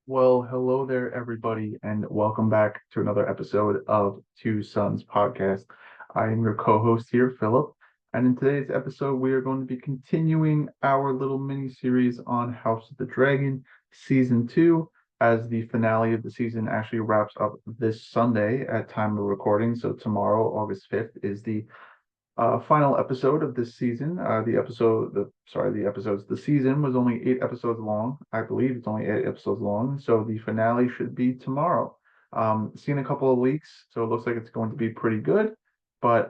Well, hello there, everybody, and welcome back to another episode of Two Sons Podcast. I am your co-host here, Philip, and in today's episode, we are going to be continuing our little mini series on House of the Dragon, Season 2, as the finale of the season actually wraps up this Sunday at time of recording. So tomorrow, August 5th, is the final episode of this season. The episodes. The season was only 8 episodes long. I believe it's only 8 episodes long. So the finale should be tomorrow. Seen a couple of leaks, so it looks like it's going to be pretty good. But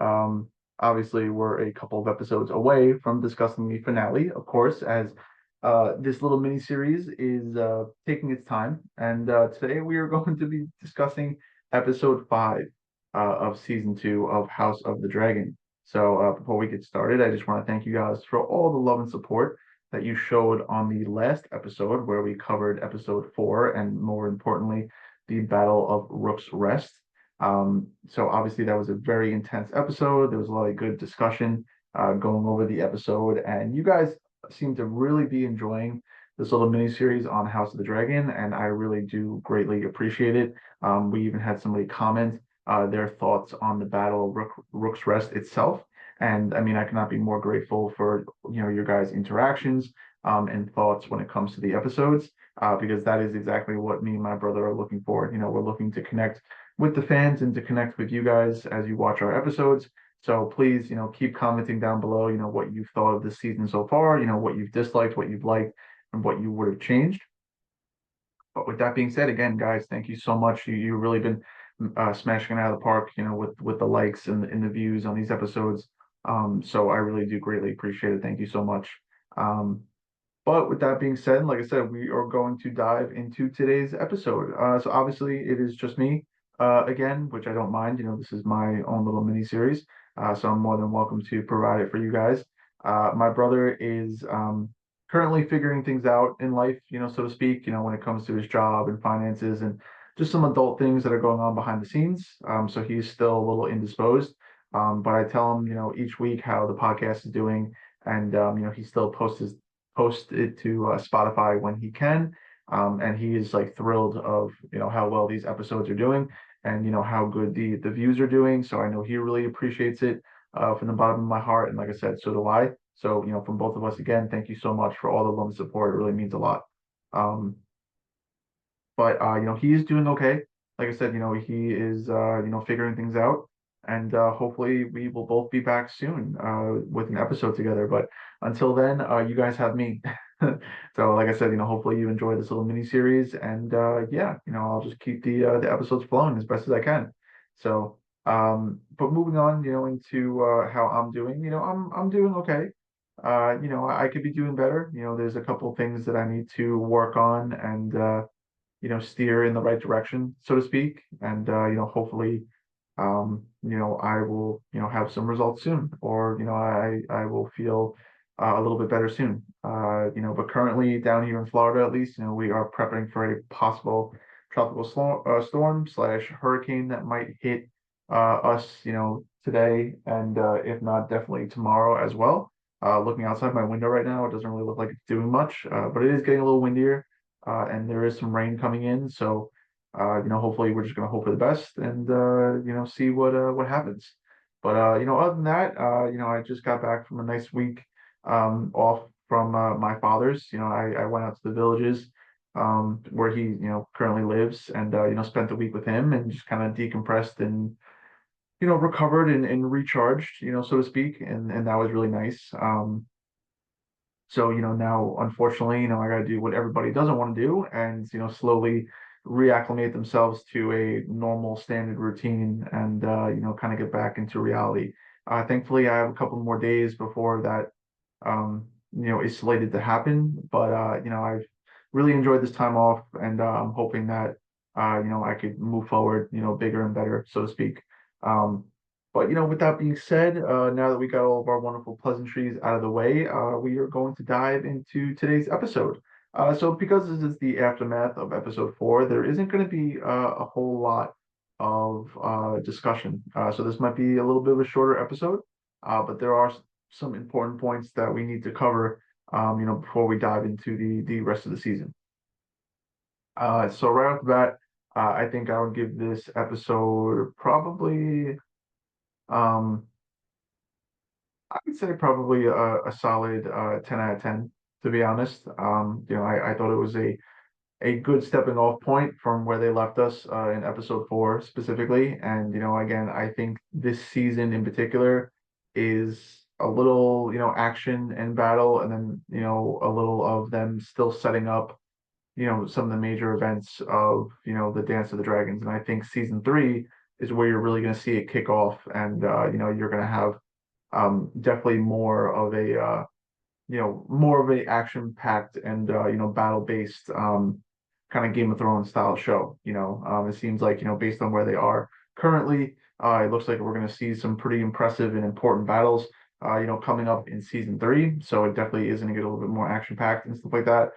obviously, we're a couple of episodes away from discussing the finale, of course, as this little mini series is taking its time. And today we are going to be discussing episode 5 of season 2 of House of the Dragon. So before we get started, I just want to thank you guys for all the love and support that you showed on the last episode where we covered episode 4 and more importantly, the Battle of Rook's Rest. So obviously that was a very intense episode. There was a lot of good discussion going over the episode, and you guys seem to really be enjoying this little mini series on House of the Dragon, and I really do greatly appreciate it. We even had somebody comment their thoughts on the Battle of Rook's Rest itself. And I mean, I cannot be more grateful for your guys' interactions and thoughts when it comes to the episodes, because that is exactly what me and my brother are looking for. We're looking to connect with the fans and to connect with you guys as you watch our episodes. So please, keep commenting down below, what you've thought of this season so far, what you've disliked, what you've liked, and what you would have changed. But with that being said, again, guys, thank you so much. You've really been smashing it out of the park, with the likes and the views on these episodes. So I really do greatly appreciate it. Thank you so much. Um, but with that being said, like I said, we are going to dive into today's episode. So obviously, it is just me again, which I don't mind. This is my own little mini series, so I'm more than welcome to provide it for you guys. My brother is currently figuring things out in life, so to speak. When it comes to his job and finances and just some adult things that are going on behind the scenes. So he's still a little indisposed. But I tell him, each week how the podcast is doing, and he still post it to Spotify when he can. And he is like thrilled of how well these episodes are doing, and how good the views are doing. So I know he really appreciates it from the bottom of my heart. And like I said, so do I. So from both of us again, thank you so much for all the love and support. It really means a lot. Um, but he is doing okay. Like I said, he is figuring things out, and hopefully we will both be back soon with an episode together. But until then, you guys have me. So like I said, hopefully you enjoy this little mini series, and yeah, I'll just keep the episodes flowing as best as I can. So but moving on, into how I'm doing, I'm doing okay. I could be doing better. There's a couple of things that I need to work on and steer in the right direction, so to speak. And hopefully, I will, have some results soon, or I will feel a little bit better soon. But currently down here in Florida, at least, we are prepping for a possible tropical storm slash hurricane that might hit us, today, and if not, definitely tomorrow as well. Looking outside my window right now, it doesn't really look like it's doing much, but it is getting a little windier, and there is some rain coming in. So, hopefully we're just going to hope for the best and see what happens. But other than that, I just got back from a nice week off from my father's. I went out to the villages where he currently lives, and spent the week with him and just kind of decompressed and recovered and recharged, so to speak, and that was really nice. So, now unfortunately, I got to do what everybody doesn't want to do and, slowly reacclimate themselves to a normal standard routine and, kind of get back into reality. Thankfully, I have a couple more days before that, is slated to happen. But, I've really enjoyed this time off, and I'm hoping that, I could move forward, bigger and better, so to speak. Um, but with that being said, now that we got all of our wonderful pleasantries out of the way, we are going to dive into today's episode. So because this is the aftermath of episode 4, there isn't going to be a whole lot of discussion. So this might be a little bit of a shorter episode, but there are some important points that we need to cover, before we dive into the rest of the season. So right off the bat, I think I would give this episode probably, um, I would say probably a solid 10 out of 10, to be honest. I thought it was a good stepping off point from where they left us in episode four specifically. And, again, I think this season in particular is a little, action and battle, and then, a little of them still setting up, some of the major events of, the Dance of the Dragons. And I think season three is where you're really going to see it kick off. And, you're going to have definitely more of a action-packed and battle-based kind of Game of Thrones style show. It seems like based on where they are currently, it looks like we're going to see some pretty impressive and important battles. Coming up in season three, so it definitely is going to get a little bit more action-packed and stuff like that.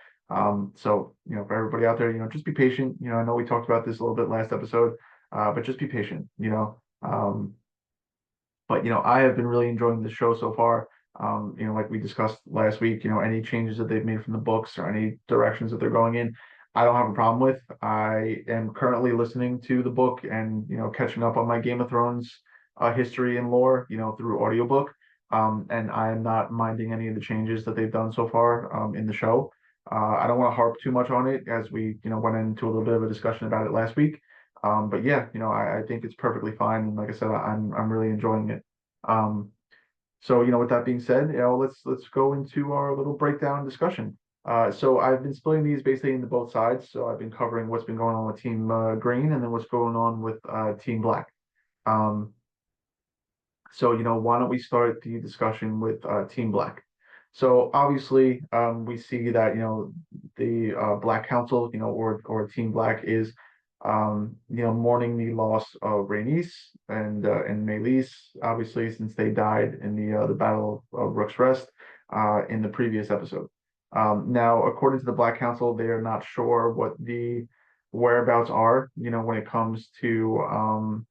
So for everybody out there, just be patient. I know we talked about this a little bit last episode, but just be patient. But I have been really enjoying the show so far. Like we discussed last week, any changes that they've made from the books or any directions that they're going in, I don't have a problem with. I am currently listening to the book and catching up on my Game of Thrones history and lore, through audiobook. And I am not minding any of the changes that they've done so far in the show. I don't want to harp too much on it as we went into a little bit of a discussion about it last week. But yeah, I think it's perfectly fine. And like I said, I'm really enjoying it. Um, so with that being said, let's go into our little breakdown discussion. So I've been splitting these basically into both sides. So I've been covering what's been going on with Team Green and then what's going on with Team Black. Um, so, why don't we start the discussion with Team Black? So obviously, we see that the Black Council, or Team Black is mourning the loss of Rhaenys and Meleys, obviously since they died in the Battle of Rook's Rest in the previous episode. Now, according to the Black Council, they are not sure what the whereabouts are, when it comes to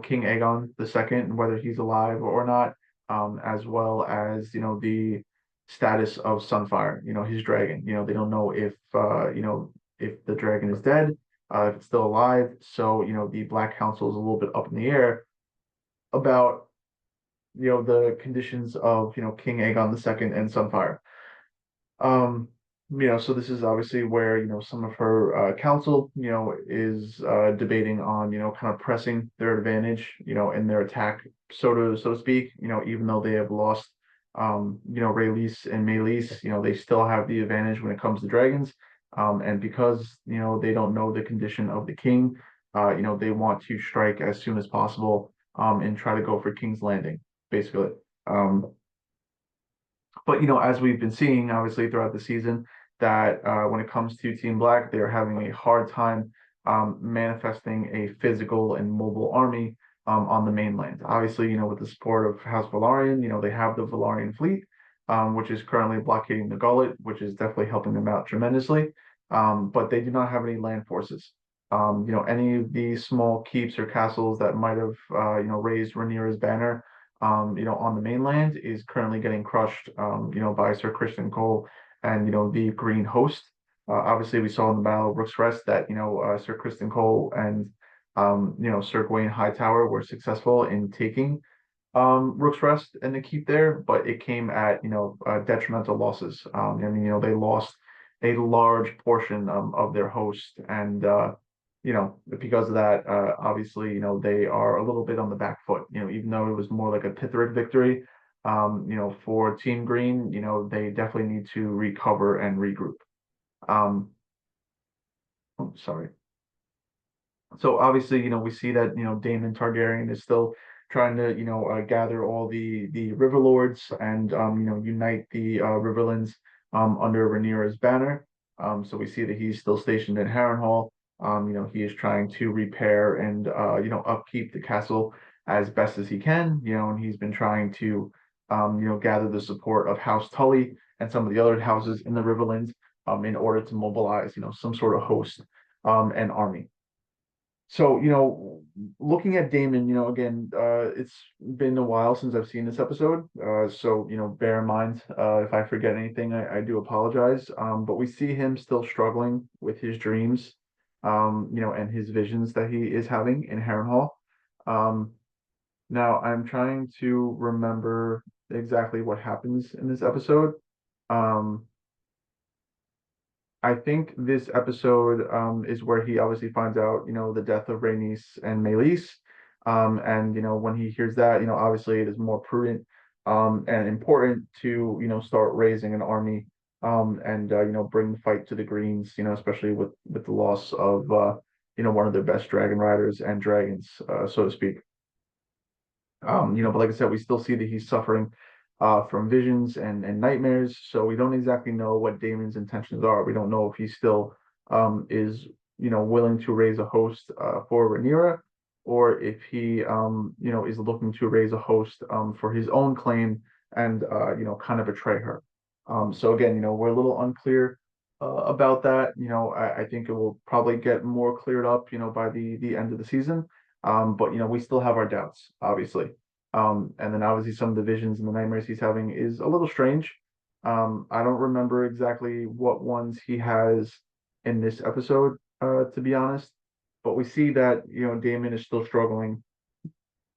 King Aegon the Second, whether he's alive or not, as well as the status of Sunfire, his dragon. They don't know if the dragon is dead, if it's still alive. So the Black Council is a little bit up in the air about the conditions of King Aegon the Second and Sunfire. Um, so this is obviously where, some of her council, is debating on, kind of pressing their advantage, in their attack, so to speak, even though they have lost, Rhaenys and Meleys, they still have the advantage when it comes to dragons. And because, they don't know the condition of the king, they want to strike as soon as possible, and try to go for King's Landing, basically. Um, but as we've been seeing, obviously throughout the season, that when it comes to Team Black, they're having a hard time manifesting a physical and mobile army on the mainland. Obviously, with the support of House Velaryon, they have the Velaryon fleet, which is currently blockading the Gullet, which is definitely helping them out tremendously. But they do not have any land forces. Any of these small keeps or castles that might have, raised Rhaenyra's banner, on the mainland is currently getting crushed, by Sir Criston Cole and, the Green Host. Obviously, we saw in the Battle of Rook's Rest that, Sir Criston Cole and, Sir Gawain Hightower were successful in taking Rook's Rest and the keep there, but it came at, detrimental losses. They lost a large portion of their host and, because of that, obviously, they are a little bit on the back foot, even though it was more like a Pitheric victory, for Team Green, they definitely need to recover and regroup. Um, oh, sorry. So obviously, we see that, Daemon Targaryen is still trying to, gather all the River Lords and, unite the Riverlands under Rhaenyra's banner. So we see that he's still stationed in Harrenhal. He is trying to repair and, upkeep the castle as best as he can, and he's been trying to, gather the support of House Tully and some of the other houses in the Riverlands, in order to mobilize, some sort of host, and army. So, looking at Damon, again, it's been a while since I've seen this episode. So, bear in mind, if I forget anything, I do apologize. But we see him still struggling with his dreams, and his visions that he is having in Harrenhal. Um, Now I'm trying to remember exactly what happens in this episode. Um, I think this episode is where he obviously finds out, the death of Rhaenys and Meleys. And when he hears that, obviously it is more prudent and important to, start raising an army and bring the fight to the Greens, especially with the loss of one of their best dragon riders and dragons, so to speak. But like I said, we still see that he's suffering from visions and nightmares. So we don't exactly know what Daemon's intentions are. We don't know if he still is, willing to raise a host for Rhaenyra, or if he, is looking to raise a host for his own claim and, kind of betray her. So again, we're a little unclear about that. I think it will probably get more cleared up, by the end of the season. But we still have our doubts, obviously. And then obviously some of the visions and the nightmares he's having is a little strange. I don't remember exactly what ones he has in this episode, to be honest. But we see that, Damon is still struggling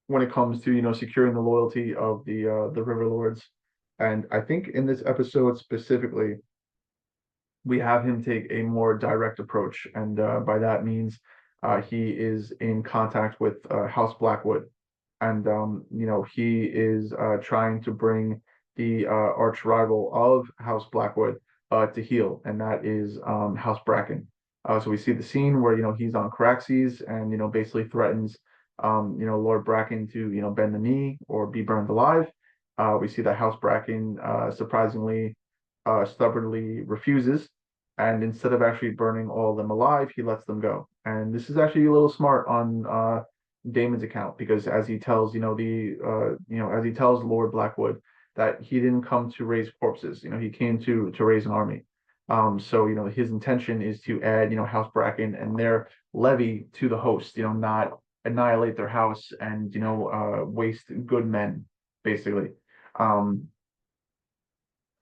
when it comes to, securing the loyalty of the River Lords. And I think in this episode specifically, we have him take a more direct approach. And by that means he is in contact with House Blackwood. And, he is trying to bring the arch rival of House Blackwood to heel, and that is House Bracken. So we see the scene where, he's on Caraxes and, basically threatens, Lord Bracken to, bend the knee or be burned alive. We see that House Bracken surprisingly stubbornly refuses. And instead of actually burning all of them alive, he lets them go. And this is actually a little smart on Damon's account because as he tells, as he tells Lord Blackwood that he didn't come to raise corpses, he came to raise an army. So his intention is to add, House Bracken and their levy to the host, not annihilate their house and waste good men, basically. Um,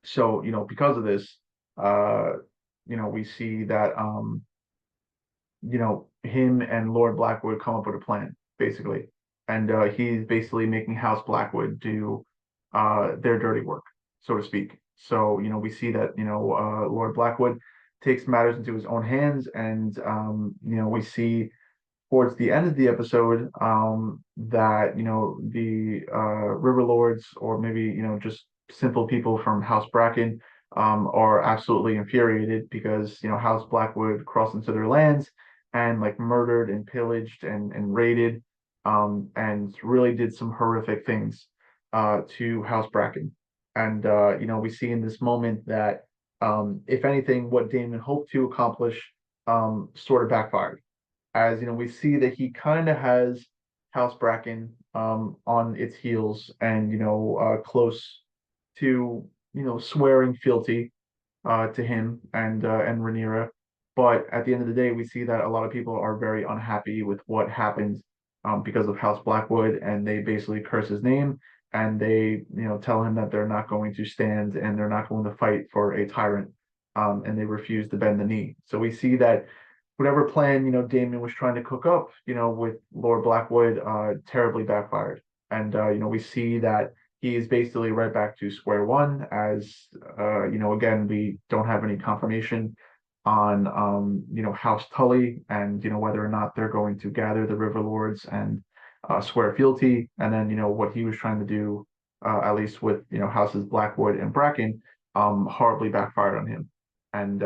so because of this, uh, we see that him and Lord Blackwood come up with a plan, basically. And he's basically making House Blackwood do their dirty work, so to speak. So, we see that, Lord Blackwood takes matters into his own hands, and we see towards the end of the episode that the River Lords or maybe just simple people from House Bracken are absolutely infuriated because House Blackwood crossed into their lands and like murdered and pillaged and raided and really did some horrific things to House Bracken. And we see in this moment that if anything, what Damon hoped to accomplish sort of backfired as we see that he kind of has House Bracken on its heels and close to swearing fealty to him and Rhaenyra. But at the end of the day, we see that a lot of people are very unhappy with what happened because of House Blackwood, and they basically curse his name and they tell him that they're not going to stand and they're not going to fight for a tyrant, and they refuse to bend the knee. So we see that whatever plan Damon was trying to cook up with Lord Blackwood terribly backfired, and we see that he is basically right back to square one as again we don't have any confirmation on House Tully and whether or not they're going to gather the River Lords and swear fealty, and then what he was trying to do at least with Houses Blackwood and Bracken horribly backfired on him, and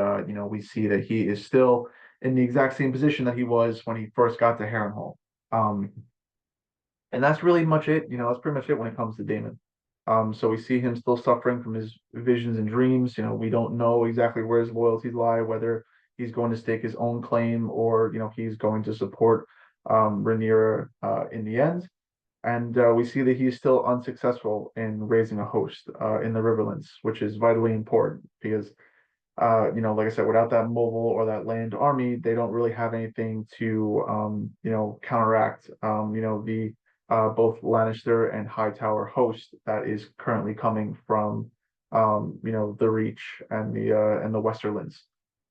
we see that he is still in the exact same position that he was when he first got to Harrenhal. Um, and that's really much it. That's pretty much it when it comes to Damon. So we see him still suffering from his visions and dreams. We don't know exactly where his loyalties lie, whether he's going to stake his own claim or he's going to support Rhaenyra in the end. And we see that he's still unsuccessful in raising a host in the Riverlands, which is vitally important because like I said, without that mobile or that land army, they don't really have anything to, counteract, the both Lannister and Hightower host that is currently coming from, the Reach and the Westerlands.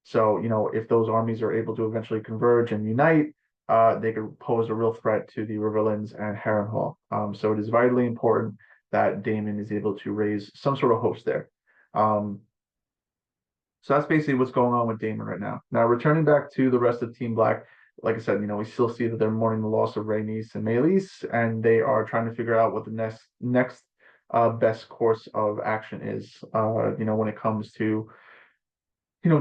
So, if those armies are able to eventually converge and unite, they could pose a real threat to the Riverlands and Harrenhal. So it is vitally important that Daemon is able to raise some sort of host there. Um, so that's basically what's going on with Daemon right now. Now, returning back to the rest of Team Black, like I said, we still see that they're mourning the loss of Rhaenys and Meleys, and they are trying to figure out what the next best course of action is. When it comes to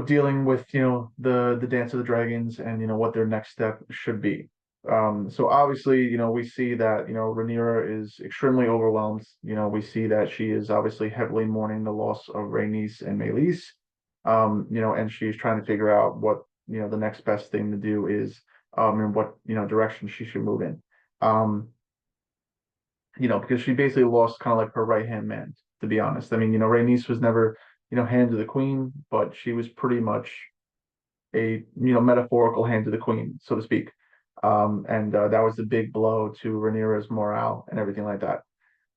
dealing with the Dance of the Dragons and what their next step should be. So obviously, we see that Rhaenyra is extremely overwhelmed. We see that she is obviously heavily mourning the loss of Rhaenys and Meleys. And she's trying to figure out what the next best thing to do is, and what direction she should move in. Because she basically lost kind of like her right hand man, to be honest. I mean, Rhaenys was never hand to the queen, but she was pretty much a metaphorical hand to the queen, so to speak. And that was the big blow to Rhaenyra's morale and everything like that.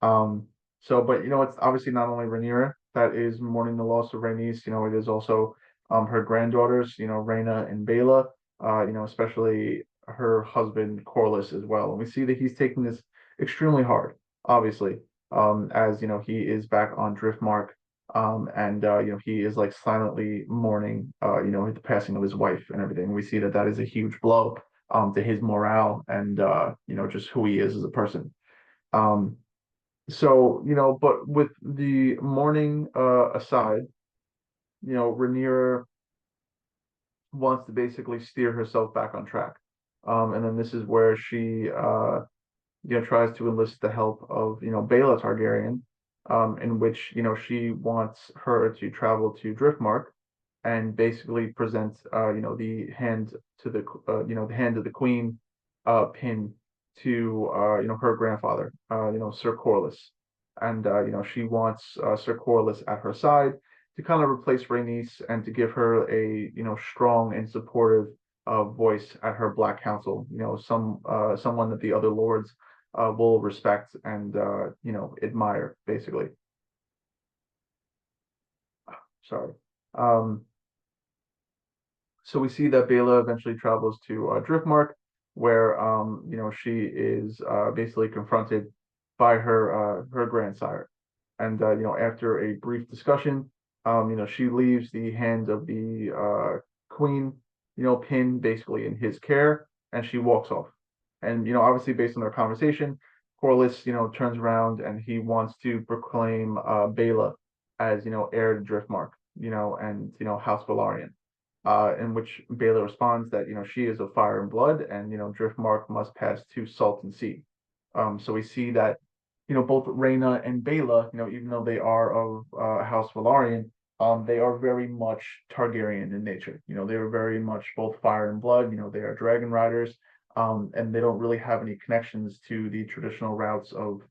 But it's obviously not only Rhaenyra that is mourning the loss of Rhaenys. It is also her granddaughters, Rhaena and Baela. Especially her husband Corlys as well. And we see that he's taking this extremely hard, obviously, as he is back on Driftmark, and he is like silently mourning, the passing of his wife and everything. We see that that is a huge blow, to his morale and just who he is as a person. Um, but with the mourning aside, Rhaenyra wants to basically steer herself back on track. And then this is where she tries to enlist the help of Baela Targaryen, in which she wants her to travel to Driftmark and basically present the hand to the hand of the queen pin to her grandfather, Sir Corlys. And she wants Sir Corlys at her side to kind of replace Rhaenys and to give her a strong and supportive voice at her Black Council. Someone that the other lords will respect and admire, basically. Sorry. Um, so we see that Baela eventually travels to Driftmark, where she is basically confronted by her grandsire, and after a brief discussion, she leaves the hand of the queen, pinned basically in his care, and she walks off. And obviously based on their conversation, Corlys turns around and he wants to proclaim Baela as heir to Driftmark, and House Velaryon, in which Baela responds that she is of fire and blood, and Driftmark must pass to Salt and Sea. So we see that both Rhaena and Baela, even though they are of House Velaryon, they are very much Targaryen in nature. They are very much both fire and blood. They are dragon riders, and they don't really have any connections to the traditional routes of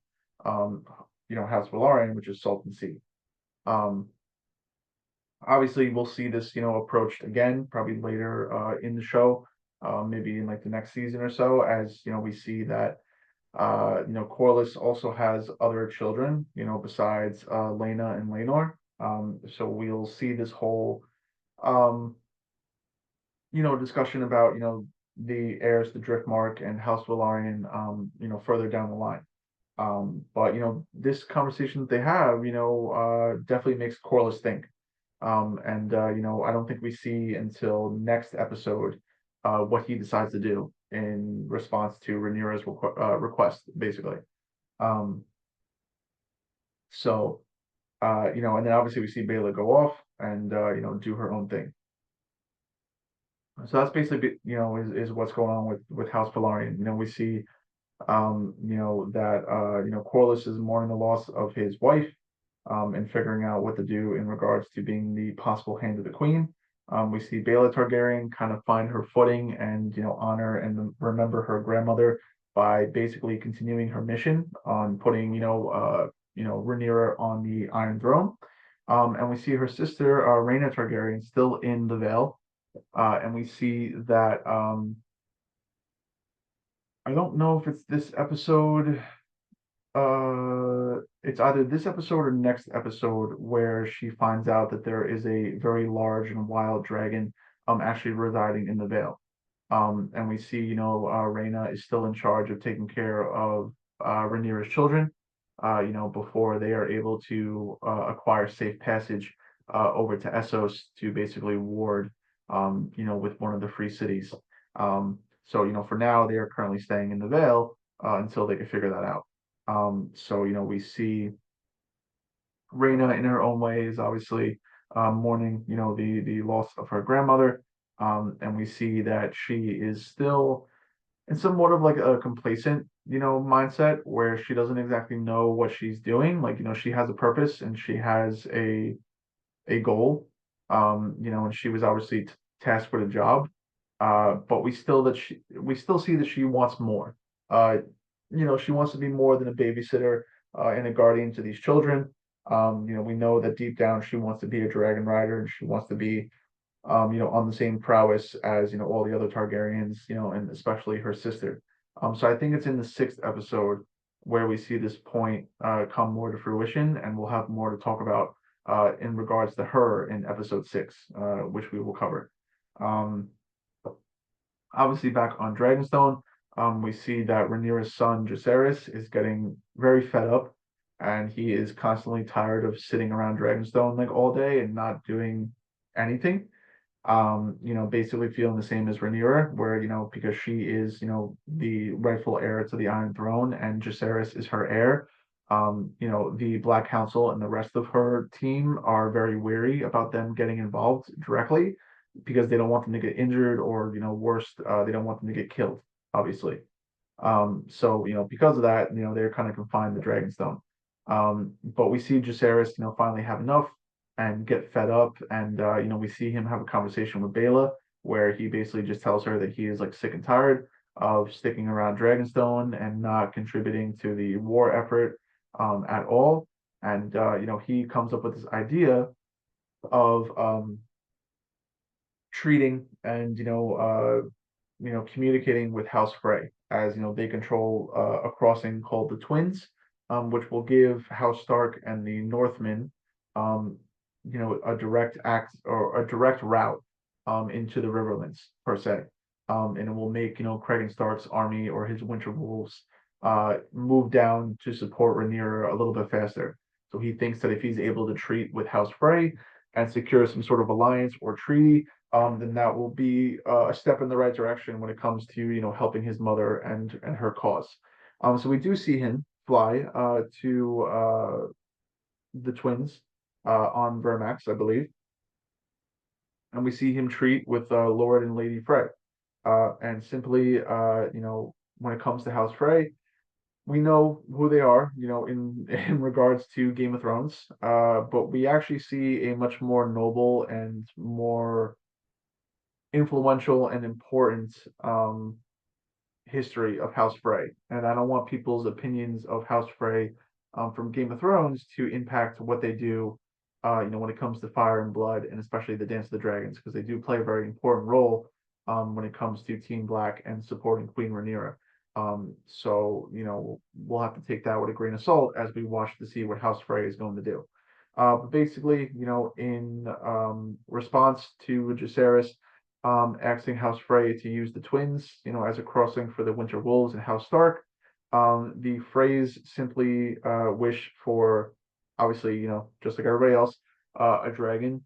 um, House Velaryon, which is Salt and Sea. Um, Obviously we'll see this approached again probably later in the show, maybe in like the next season or so, as we see that Corlys also has other children besides Laena and Laenor. So we'll see this whole um discussion about the heirs to Driftmark and House Velaryon, further down the line. But this conversation that they have definitely makes Corlys think. And I don't think we see until next episode what he decides to do in response to Rhaenyra's request, basically. Um, so and then obviously we see Baela go off and do her own thing. So that's basically is what's going on with House Velaryon. We see that Corlys is mourning the loss of his wife, and figuring out what to do in regards to being the possible hand of the queen. We see Baela Targaryen kind of find her footing and honor and remember her grandmother by basically continuing her mission on putting Rhaenyra on the Iron Throne. And we see her sister Rhaena Targaryen still in the Vale, and we see that I don't know if it's this episode. It's either this episode or next episode where she finds out that there is a very large and wild dragon actually residing in the Vale. And we see, Rhaena is still in charge of taking care of Rhaenyra's children, before they are able to acquire safe passage over to Essos to basically ward, with one of the free cities. So, for now, they are currently staying in the Vale until they can figure that out. So, we see Rhaena in her own way is obviously mourning, the loss of her grandmother. And we see that she is still in somewhat of like a complacent, mindset where she doesn't exactly know what she's doing. Like, she has a purpose and she has a goal. And she was obviously tasked with a job. But we still see that she wants more. Uh, she wants to be more than a babysitter and a guardian to these children. We know that deep down she wants to be a dragon rider and she wants to be on the same prowess as, all the other Targaryens, and especially her sister. So I think it's in the sixth episode where we see this point come more to fruition, and we'll have more to talk about in regards to her in episode six, which we will cover. Um, Obviously, back on Dragonstone, we see that Rhaenyra's son Jacaerys is getting very fed up, and he is constantly tired of sitting around Dragonstone like all day and not doing anything. Basically feeling the same as Rhaenyra, where, because she is, the rightful heir to the Iron Throne and Jacaerys is her heir. The Black Council and the rest of her team are very wary about them getting involved directly because they don't want them to get injured or, worse, they don't want them to get killed, obviously. So, because of that, they're kind of confined to Dragonstone. But we see Jacaerys, finally have enough and get fed up. And, we see him have a conversation with Baela where he basically just tells her that he is like sick and tired of sticking around Dragonstone and not contributing to the war effort at all. And, he comes up with this idea of treating and, communicating with House Frey as they control a crossing called the Twins, which will give House Stark and the Northmen, um, a direct act or a direct route into the Riverlands per se, and it will make Craig Stark's army or his Winter Wolves move down to support Rhaenyra a little bit faster. So he thinks that if he's able to treat with House Frey and secure some sort of alliance or treaty, then that will be a step in the right direction when it comes to helping his mother and her cause. So we do see him fly to the twins on Vermax, I believe, and we see him treat with Lord and Lady Frey. And simply, when it comes to House Frey, we know who they are, in regards to Game of Thrones. But we actually see a much more noble and more influential and important history of House Frey. And I don't want people's opinions of House Frey from Game of Thrones to impact what they do, when it comes to Fire and Blood, and especially the Dance of the Dragons, because they do play a very important role when it comes to Team Black and supporting Queen Rhaenyra. So, we'll have to take that with a grain of salt as we watch to see what House Frey is going to do. But basically, in response to Jacaerys, asking House Frey to use the twins, as a crossing for the Winter Wolves and House Stark. The Freys simply wish for, obviously, just like everybody else, a dragon,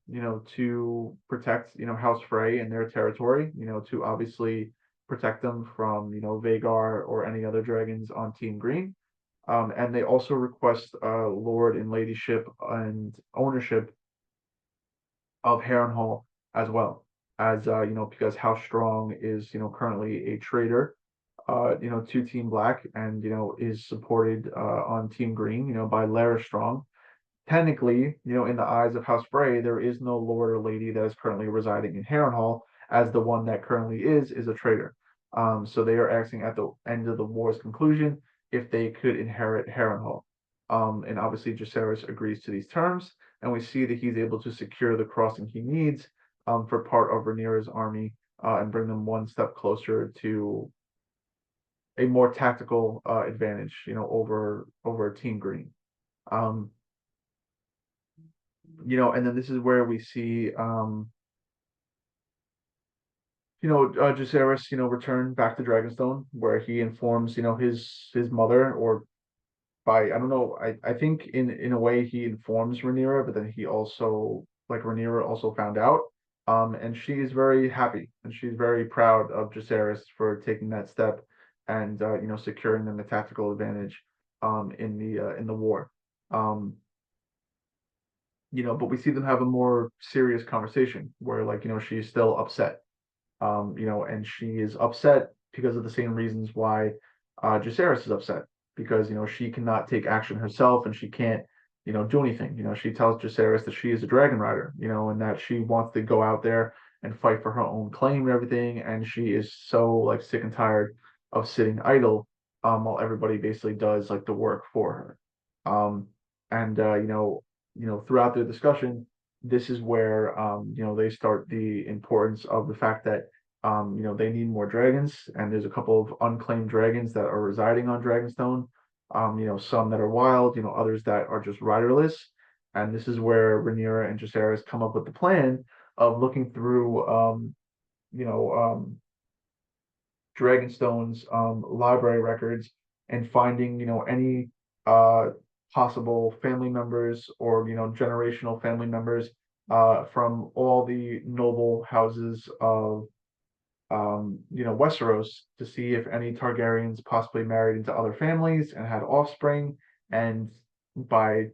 to protect, House Frey and their territory, to obviously protect them from, Vhagar or any other dragons on Team Green. And they also request lord and ladyship and ownership of Harrenhal as well, as because House Strong is currently a traitor to Team Black and is supported on Team Green by Lara Strong. Technically, in the eyes of House Frey, there is no lord or lady that is currently residing in Harrenhal, as the one that currently is a traitor. So they are asking at the end of the war's conclusion if they could inherit Harrenhal. And obviously Jacaerys agrees to these terms, and we see that he's able to secure the crossing he needs for part of Rhaenyra's army and bring them one step closer to a more tactical advantage, over Team Green. Um, and then this is where we see Jacaerys, returned back to Dragonstone, where he informs, his mother, or by I don't know, I think in a way he informs Rhaenyra, but then he also like Rhaenyra also found out. And she's very happy and she's very proud of Jacaerys for taking that step and securing them a tactical advantage in the war. Um, but we see them have a more serious conversation where like, she's still upset, and she is upset because of the same reasons why Jacaerys is upset because she cannot take action herself and she can't do anything. She tells Jacaerys that she is a dragon rider, and that she wants to go out there and fight for her own claim and everything, and she is so like sick and tired of sitting idle, while everybody basically does like the work for her. And throughout the discussion, this is where they start the importance of the fact that they need more dragons, and there's a couple of unclaimed dragons that are residing on Dragonstone. Some that are wild, others that are just riderless. And this is where Rhaenyra and Jacaerys come up with the plan of looking through, you know, Dragonstone's library records and finding, any uh, possible family members or, generational family members from all the noble houses of Westeros to see if any Targaryens possibly married into other families and had offspring, and by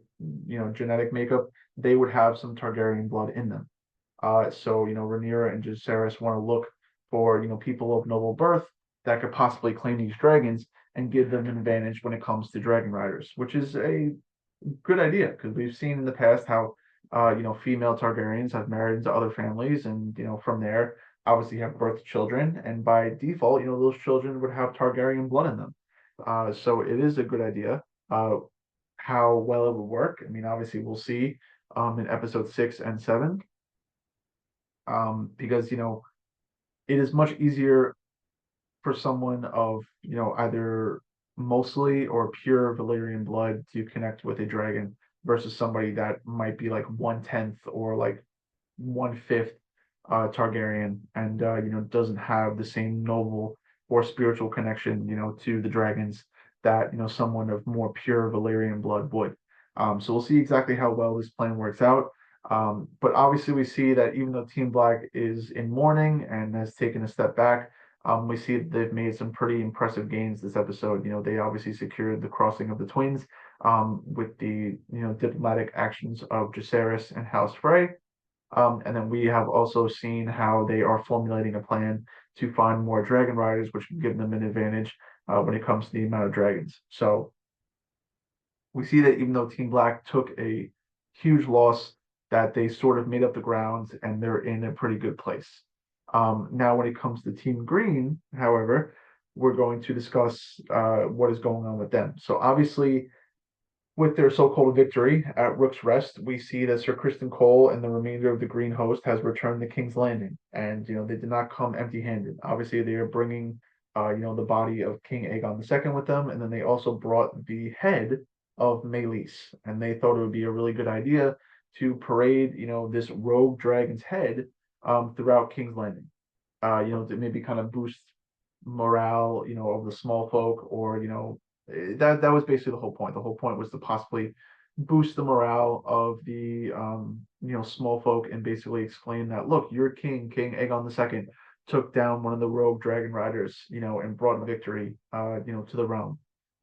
genetic makeup, they would have some Targaryen blood in them. So Rhaenyra and Jacaerys want to look for people of noble birth that could possibly claim these dragons and give them an advantage when it comes to dragon riders, which is a good idea because we've seen in the past how female Targaryens have married into other families, and from there obviously have birthed children, and by default, those children would have Targaryen blood in them. So it is a good idea. How well it would work, I mean, obviously we'll see in episode 6 and 7, because it is much easier for someone of either mostly or pure Valyrian blood to connect with a dragon versus somebody that might be like 1/10 or like 1/5 Targaryen, and doesn't have the same noble or spiritual connection to the dragons that someone of more pure Valyrian blood would. So we'll see exactly how well this plan works out. But obviously, we see that even though Team Black is in mourning and has taken a step back, we see that they've made some pretty impressive gains this episode. They obviously secured the crossing of the twins with the diplomatic actions of Jacaerys and House Frey. And then we have also seen how they are formulating a plan to find more dragon riders, which can give them an advantage when it comes to the amount of dragons. So we see that even though Team Black took a huge loss, that they sort of made up the ground and they're in a pretty good place. Now, when it comes to Team Green, however, we're going to discuss what is going on with them. So obviously, with their so-called victory at Rook's Rest, we see that Sir Criston Cole and the remainder of the Green Host has returned to King's Landing, and they did not come empty-handed. Obviously, they are bringing, the body of King Aegon II with them, and then they also brought the head of Meleys, and they thought it would be a really good idea to parade, this rogue dragon's head throughout King's Landing, to maybe kind of boost morale, of the small folk, or that was basically the whole point. The whole point was to possibly boost the morale of the small folk and basically explain that look, your King Aegon II, took down one of the rogue dragon riders, and brought victory, to the realm.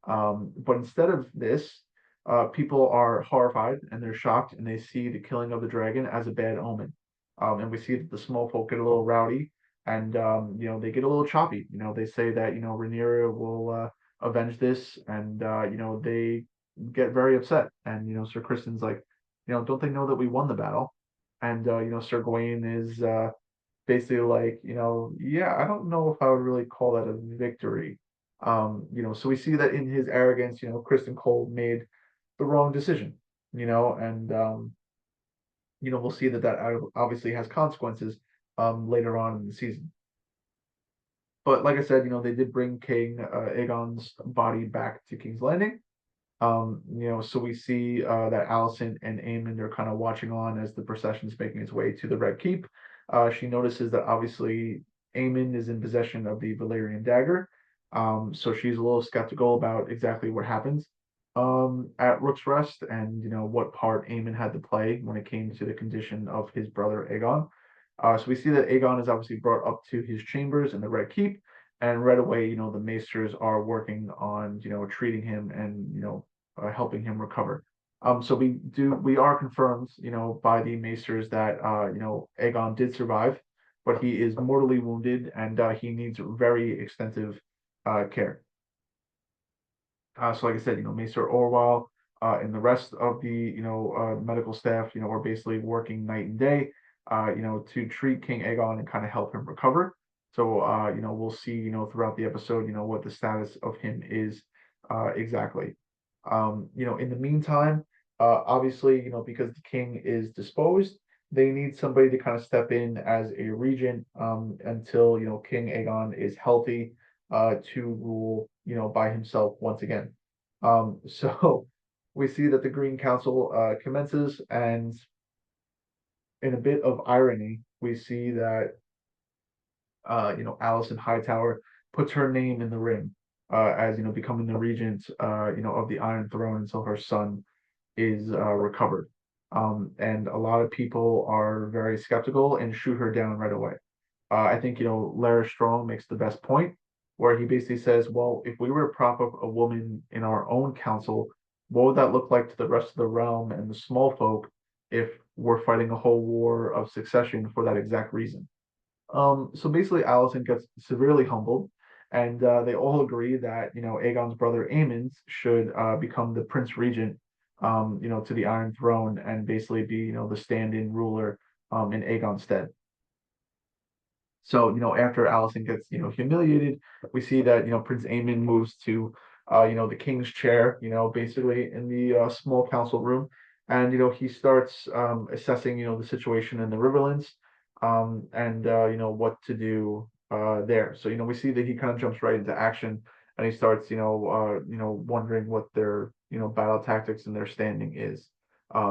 But instead of this, people are horrified and they're shocked and they see the killing of the dragon as a bad omen. And we see that the small folk get a little rowdy and they get a little choppy. They say that Rhaenyra will avenge this, and they get very upset. And Sir Criston's like, don't they know that we won the battle? And Sir Gawain is basically like, yeah, I don't know if I would really call that a victory. So we see that in his arrogance, Criston Cole made the wrong decision, and we'll see that obviously has consequences later on in the season. But like I said, they did bring King Aegon's body back to King's Landing. So we see that Alicent and Aemond are kind of watching on as the procession is making its way to the Red Keep. She notices that obviously Aemond is in possession of the Valyrian dagger. So she's a little skeptical about exactly what happens at Rook's Rest, and what part Aemond had to play when it came to the condition of his brother Aegon. So we see that Aegon is obviously brought up to his chambers in the Red Keep, and right away, the Maesters are working on, treating him and helping him recover. So we are confirmed, by the Maesters that Aegon did survive, but he is mortally wounded and he needs very extensive care. So like I said, Maester Orwell and the rest of the medical staff, are basically working night and day, to treat King Aegon and kind of help him recover. So we'll see, throughout the episode, what the status of him is exactly. In the meantime, obviously, because the king is disposed, they need somebody to kind of step in as a regent until King Aegon is healthy to rule by himself once again. So we see that the Green Council commences, and in a bit of irony, we see that Alicent Hightower puts her name in the ring as becoming the regent of the Iron Throne until her son is recovered. And a lot of people are very skeptical and shoot her down right away. I think Larry Strong makes the best point, where he basically says, "Well, if we were to prop up a woman in our own council, what would that look like to the rest of the realm and the small folk if we're fighting a whole war of succession for that exact reason?" So basically, Alicent gets severely humbled, and they all agree that Aegon's brother Aemond should become the Prince Regent, to the Iron Throne, and basically be the stand-in ruler in Aegon's stead. So after Alicent gets humiliated, we see that Prince Aemond moves to the king's chair, basically in the small council room, and he starts assessing the situation in the Riverlands, and what to do there. So we see that he kind of jumps right into action, and he starts wondering what their battle tactics and their standing is,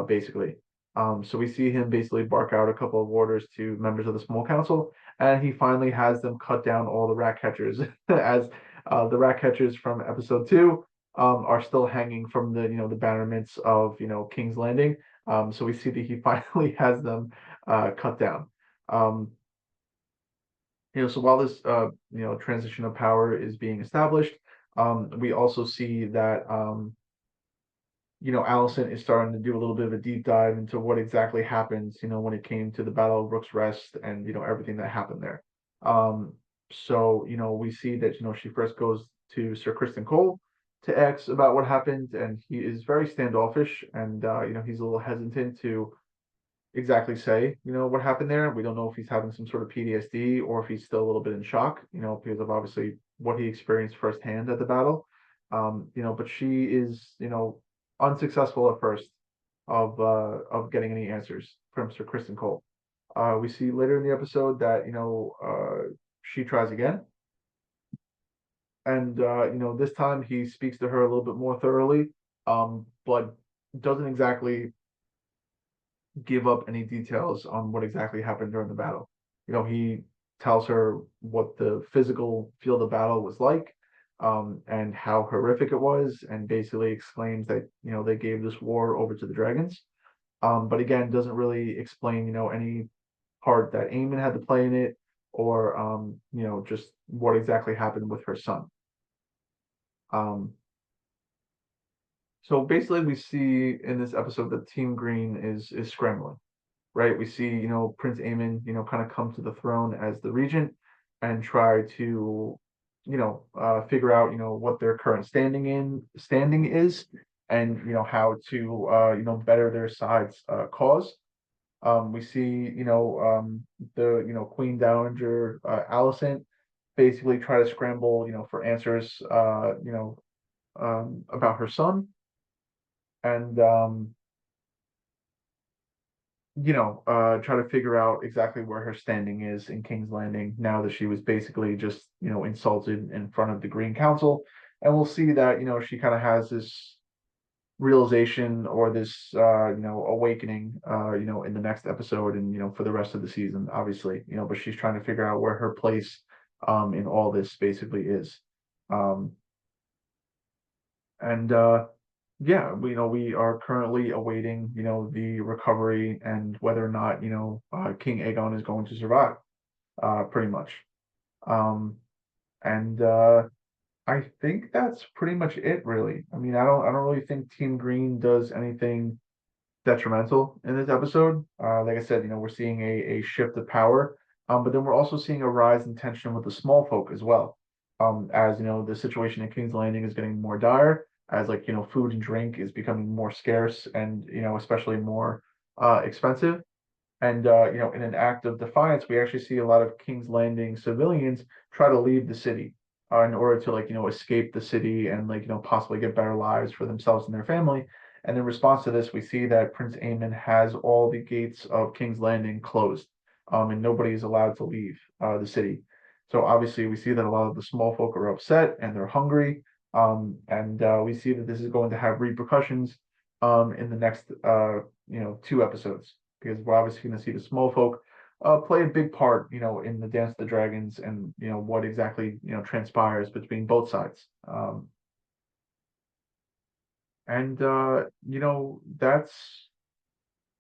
basically. So we see him basically bark out a couple of orders to members of the small council, and he finally has them cut down all the rat catchers, as the rat catchers from episode 2 are still hanging from the battlements of King's Landing. So we see that he finally has them cut down. Um, so while this transition of power is being established, we also see that Alicent is starting to do a little bit of a deep dive into what exactly happened, when it came to the Battle of Rook's Rest and everything that happened there. So we see that she first goes to Sir Criston Cole to ask about what happened, and he is very standoffish, and he's a little hesitant to exactly say what happened there. We don't know if he's having some sort of PTSD or if he's still a little bit in shock, because of obviously what he experienced firsthand at the battle. But she is unsuccessful at first of getting any answers from Sir Criston Cole. We see later in the episode that she tries again, and this time he speaks to her a little bit more thoroughly, but doesn't exactly give up any details on what exactly happened during the battle. He tells her what the physical field of battle was like, and how horrific it was, and basically exclaims that they gave this war over to the dragons. But again, doesn't really explain any part that Aemond had to play in it, or just what exactly happened with her son. So basically, we see in this episode that Team Green is scrambling, right? We see Prince Aemond kind of come to the throne as the regent and try to figure out what their current standing is, and how to better their side's cause. We see the Queen Dowager Alicent basically try to scramble for answers about her son, and try to figure out exactly where her standing is in King's Landing now that she was basically just insulted in front of the Green Council. And we'll see that she kind of has this realization or this awakening in the next episode and for the rest of the season, obviously, but she's trying to figure out where her place in all this basically is. Um and yeah, we are currently awaiting the recovery and whether or not King Aegon is going to survive, pretty much. um and I think that's pretty much it, really. I mean, I don't really think Team Green does anything detrimental in this episode. Like I said, we're seeing a shift of power, but then we're also seeing a rise in tension with the small folk as well. As the situation in King's Landing is getting more dire, as like food and drink is becoming more scarce and especially more expensive. And in an act of defiance, we actually see a lot of King's Landing civilians try to leave the city in order to like escape the city and like possibly get better lives for themselves and their family. And in response to this, we see that Prince Aemon has all the gates of King's Landing closed, and nobody is allowed to leave the city. So obviously, we see that a lot of the small folk are upset and they're hungry, and we see that this is going to have repercussions in the next 2 episodes, because we're obviously going to see the small folk play a big part, in the Dance of the Dragons and what exactly transpires between both sides. And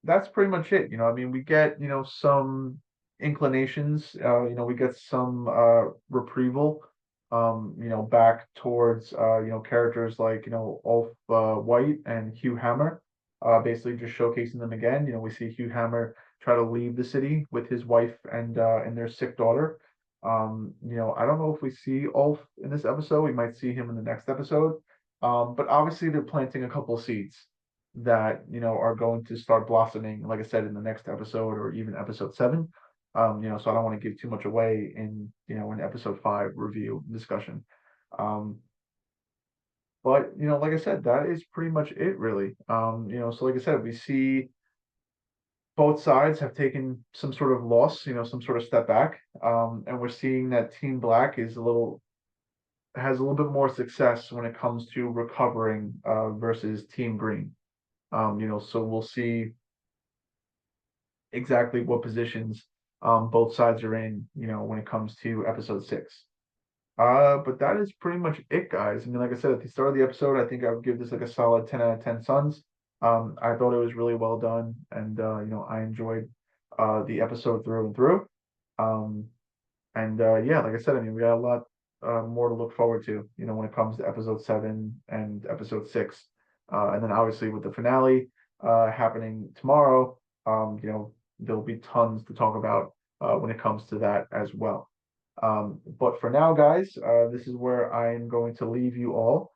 that's pretty much it. I mean, we get some inclinations. We get some reprieval. Back towards characters like Ulf White and Hugh Hammer. Basically just showcasing them again. We see Hugh Hammer try to leave the city with his wife and their sick daughter. I don't know if we see Ulf in this episode. We might see him in the next episode. But obviously they're planting a couple seeds that are going to start blossoming, like I said, in the next episode or even episode 7. So I don't want to give too much away in an episode 5 review discussion. Um, but like I said, that is pretty much it, really. So like I said, we see both sides have taken some sort of loss, some sort of step back, and we're seeing that Team Black has a little bit more success when it comes to recovering versus Team Green. So we'll see exactly what positions both sides are in, when it comes to episode 6. But that is pretty much it, guys. I mean, like I said at the start of the episode, I think I would give this like a solid 10 out of 10 suns. I thought it was really well done, and I enjoyed the episode through and through. Um, and yeah, like I said, I mean, we got a lot more to look forward to, when it comes to episode 7 and episode 6. And then obviously with the finale happening tomorrow, there'll be tons to talk about when it comes to that as well. But for now, guys, this is where I'm going to leave you all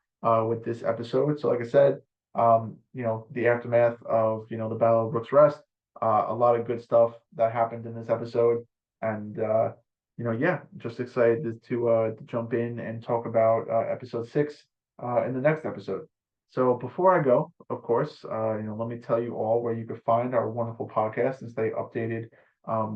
with this episode. So, like I said, the aftermath of the Battle of Rook's Rest, a lot of good stuff that happened in this episode, and yeah, just excited to jump in and talk about episode 6 in the next episode. So before I go, of course, let me tell you all where you can find our wonderful podcast and stay updated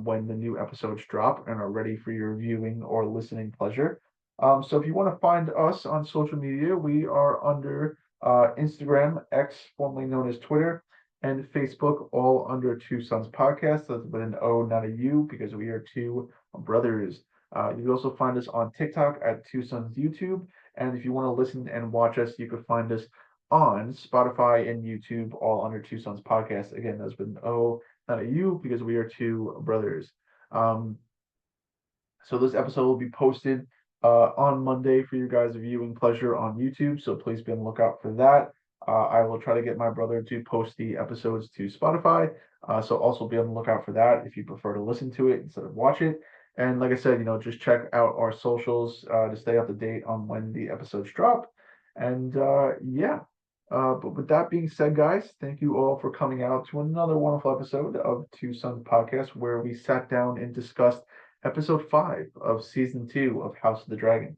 when the new episodes drop and are ready for your viewing or listening pleasure. So if you want to find us on social media, we are under Instagram, X, formerly known as Twitter, and Facebook, all under Two Sons Podcast. That's with an O, not a U, because we are two brothers. You can also find us on TikTok at Two Sons YouTube. And if you want to listen and watch us, you can find us on Spotify and YouTube, all under Two Sons Podcast. Again, that's with an O, not a U, because we are two brothers. Um, so this episode will be posted on Monday for your guys' viewing pleasure on YouTube. So please be on the lookout for that. I will try to get my brother to post the episodes to Spotify. So also be on the lookout for that if you prefer to listen to it instead of watch it. And like I said, just check out our socials to stay up to date on when the episodes drop. And yeah. But with that being said, guys, thank you all for coming out to another wonderful episode of Two Sons Podcast, where we sat down and discussed episode 5 of season 2 of House of the Dragon.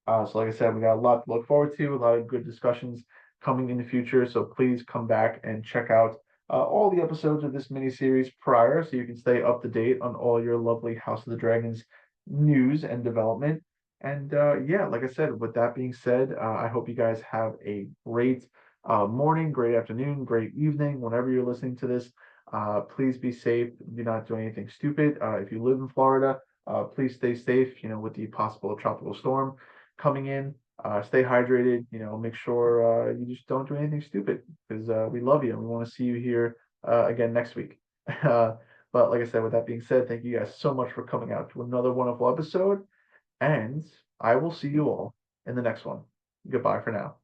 So, like I said, we got a lot to look forward to, a lot of good discussions coming in the future. So, please come back and check out all the episodes of this miniseries prior so you can stay up to date on all your lovely House of the Dragons news and development. And yeah, like I said, with that being said, I hope you guys have a great morning, great afternoon, great evening, whenever you're listening to this. Please be safe. Do not do anything stupid. If you live in Florida, please stay safe, with the possible tropical storm coming in. Stay hydrated, make sure you just don't do anything stupid because we love you and we want to see you here again next week. But like I said, with that being said, thank you guys so much for coming out to another wonderful episode, and I will see you all in the next one. Goodbye for now.